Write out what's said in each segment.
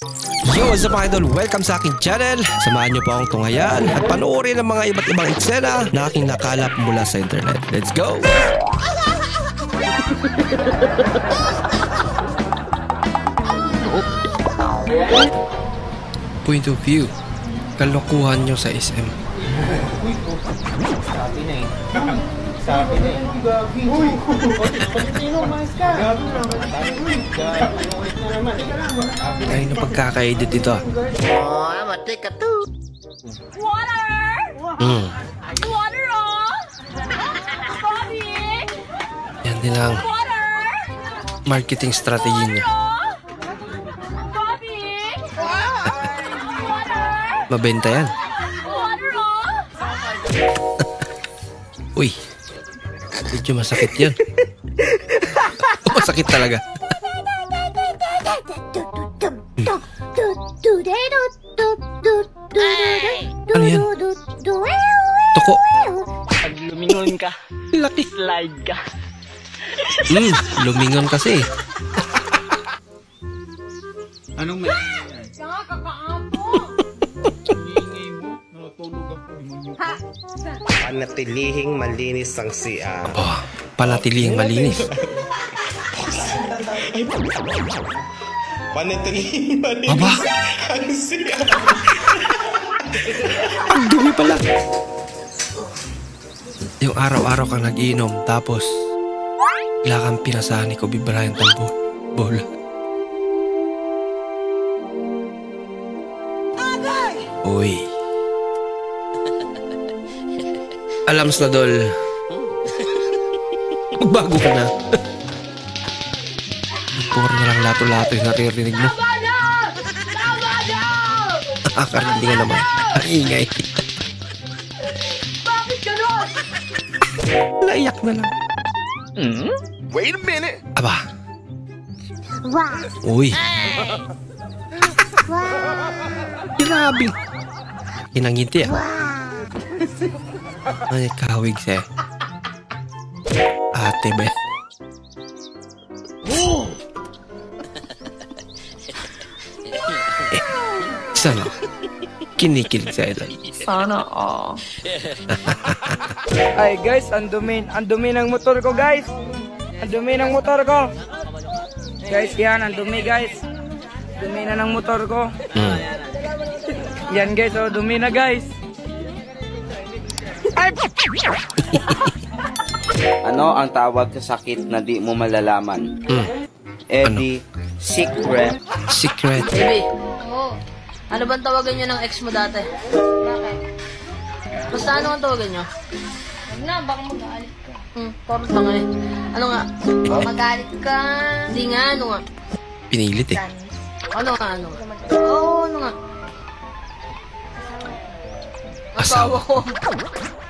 Yo, what's up mga idol? Welcome sa aking channel. Samahan niyo po akong tunghayan at panoorin ang mga iba't ibang eksena na aking nakalap mula sa internet. Let's go! Point of view. Kalokohan nyo sa SM. Sabi na eh. Sabi na eh. Uy! Sino, mas ka? Ay, na pagkaka-edit dito ah. Oh, I'm a take a two. Water! Water oh! Bobby! Yan din lang marketing strategy niya. Bobby! Mabenta yan. Water oh! Uy, medyo masakit yan. Masakit talaga. Ano yan? Toko. Pag lumingon ka, Laki. slide ka. Lumingon kasi. Anong may... Saka kakaapo! Ingay mo, natulog ako. Panatilihing malinis ang CR. Oh, panatilihing malinis. Panatilihing malinis Aba, ang CR. ang dumi pala. Yung araw-araw kang nag-iinom, tapos wala kang pinasahan ni Kobe Bryant ng bola. Uy. Alams na dol. Magbago ka na. Puro na lang lato-lato yung naririnig mo. Nakakarinig nga naman. Ang ingay. Bakit gano'n? Naiyak na lang. Wait a minute. Aba. Uy. Grabe. Kinangiti ah. Ay, kawig siya. Ate be. Sana kinikilig siya ito. Sana Ay guys, ang dumi ng motor ko guys. Ang dumi ng motor ko. Guys, yan, ang dumi guys. Dumi na ng motor ko. Yan guys, oh, dumi na guys. Ay! Ano ang tawag sa sakit na di mo malalaman? Eddie, secret. Secret. Baby, ano bang tawagan nyo ng ex mo dati? Bakit? Basta ano ang tawagan nyo? Huwag na, baka magalit ka. Parang tanga eh. Ano nga? Magalit ka. Hindi nga, ano nga? Pinilit eh. Ano nga, ano nga? Oo, ano nga? Asawa ko.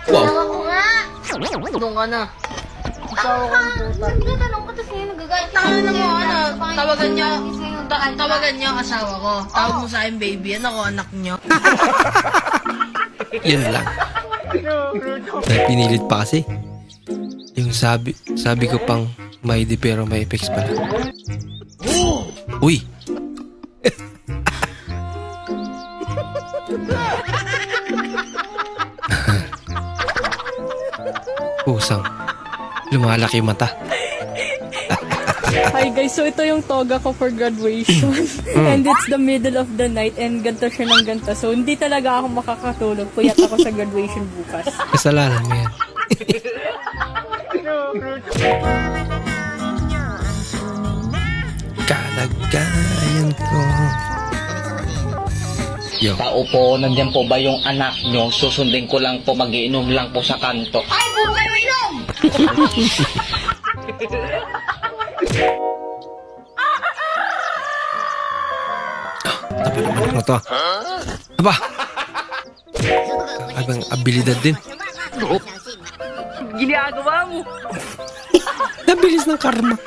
Wow. Asawa ko nga. Doon ka na. Asawa ko ng puta. Nagtatanong ka tapos ngayon nagagalit na. Ano mo, ano? Tawagan nyo. Tawagan Tawagan nyo asawa ko. Tawag mo sa akin baby. Ano ko, anak nyo? Yan lang. Dahil pinilit pa kasi. Yung sabi ko pang may di pero may effects pala. Uy! Pusang. Lumalaki yung mata. Hi guys, so ito yung toga ko for graduation. And it's the middle of the night and ganto siya ng ganto. So hindi talaga ako makakatulog. Puyat ako sa graduation bukas. Kasalanan mo yan. Kalagayan ko. Yo. Tao po, nandyan po ba yung anak nyo? Susundin ko lang po, magiinom lang po sa kanto. Ay, buong kayo inom! Tapa naman ano to? Aba! Abang abilidad din. Ginagawa mo. Nabilis ng karma.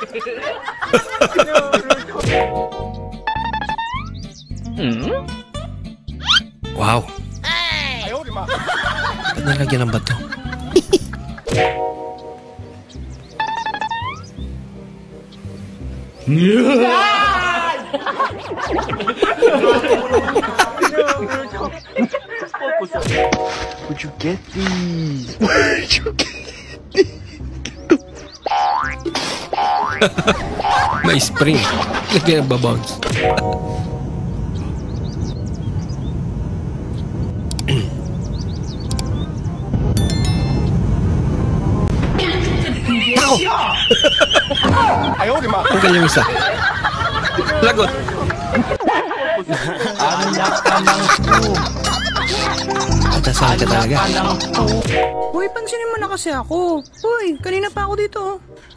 Wow. Ba't nilagyan ng bato? Would you get these? Where'd you get May spring. Lagyan ng babounce. Ayaw, di ma. Ang kanyang isa. Lagot. Dasal ka talaga. Hoy, pansinin mo na kasi ako. Hoy, kanina pa ako dito.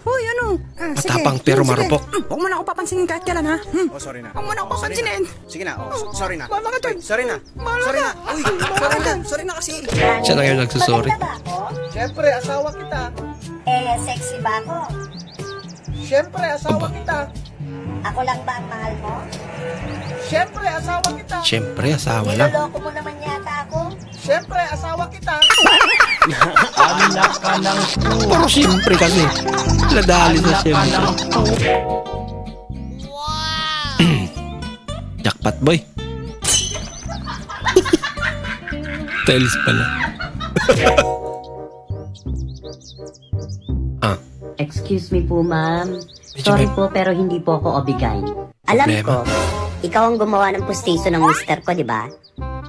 Hoy, ano? Matapang pero marupok. Huwag mo na ako papansinin kahit kailan, ha? Oh, sorry na. Huwag mo na ako papansinin. Sige na. Oh, sorry na. Bahala ka dyan. Sorry na. Bahala Sorry ka. na. Uy, sorry na. Sorry na kasi. Siya na ngayon nagsusorry. Siyempre, asawa kita. Sexy ba ako? Siyempre, asawa kita. Ako lang ba ang mahal mo? Siyempre, asawa kita. Siyempre, asawa lang. Niloloko mo naman yata ako. Siyempre, asawa kita. Puro siyempre kasi. Ladali sa siyempre. Jackpot boy. Tails pala. Excuse me po, ma'am. Medyo Sorry may- po, pero hindi po ako obigain. Alam Problema. ko, ikaw ang gumawa ng pustiso ng mister ko, di ba?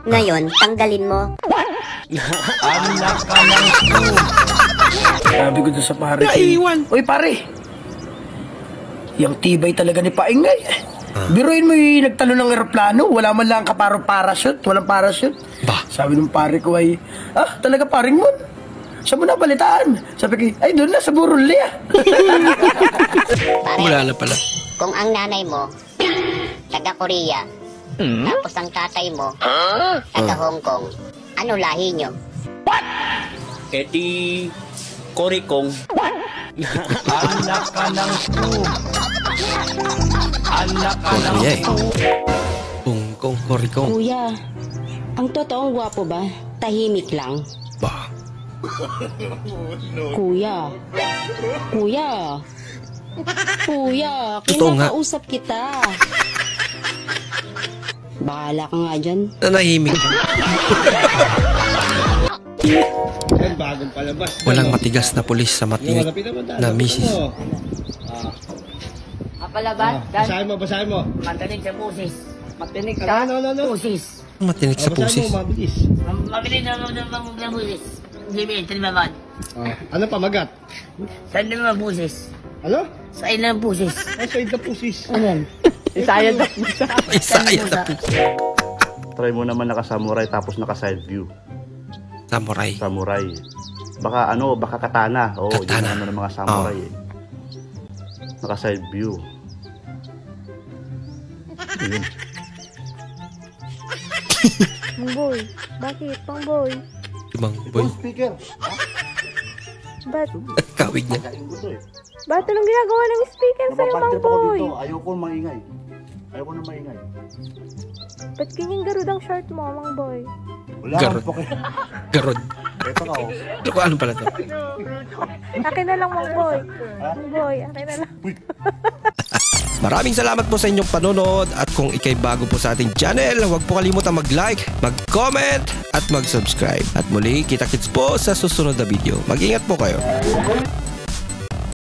Ngayon, tanggalin mo. Sabi ko doon sa pare. Naiwan. Uy, pare. Yung tibay talaga ni Paingay. Biruin mo yung nagtalo ng eroplano, wala man lang parachute, walang parachute. Bah. Sabi ng pare ko ay, talaga paring mo? Saan mo napalitaan? Sabi ko, ay doon na sa Buruli Wala na pala. Kung ang nanay mo, taga Korea, tapos ang tatay mo, taga Hong Kong, ano lahi nyo? Edi Korikong. Anak ka ng Anak ka ng Korea eh. Kung korikong. Kuya, ang totoong gwapo ba? Tahimik lang. Bah. Kuya. Kuya. Kuya, Totoo nga. kinakausap kita. Bahala ka nga dyan. Nanahimik. Bagong palabas. Walang matigas na pulis sa matinik na misis. Kapalabas, Basahin mo, basahin mo. matinig sa pusis. Matinig sa Ano? pusis. Matinik sa pusis. Basahin mo, mabilis. Mabilis na pusis. Hindi, talimaman. Ano pamagat? Saan naman pusis? Ano? Saan naman pusis? Ay, side the pusis. Ano? Isaya na pusa. Isaya na pusis. Try mo naman naka-samurai tapos naka-side view. Samurai. Samurai. Baka baka katana. Oo, Katana. yun naman ng mga samurai eh. Naka-side view. Ayun. Pangboy, bakit? Pangboy. Ibang boy. Speaker. Ba't? Kawig niya. Ba't anong ginagawa ng speaker sa'yo, Pangboy? Ayoko maingay. Ayoko na maingay. Ba't ganyan garud ang short mo, Pangboy? Wala Garod. pa kayo. Garod. Ito ka oh. Ano pala to? Akin na lang, Pangboy. Pangboy, akin na lang. Maraming salamat po sa inyong panonood at kung ikay bago po sa ating channel, huwag po kalimutan mag-like, mag-comment at mag-subscribe. At muli, kita-kits po sa susunod na video. Mag-ingat po kayo.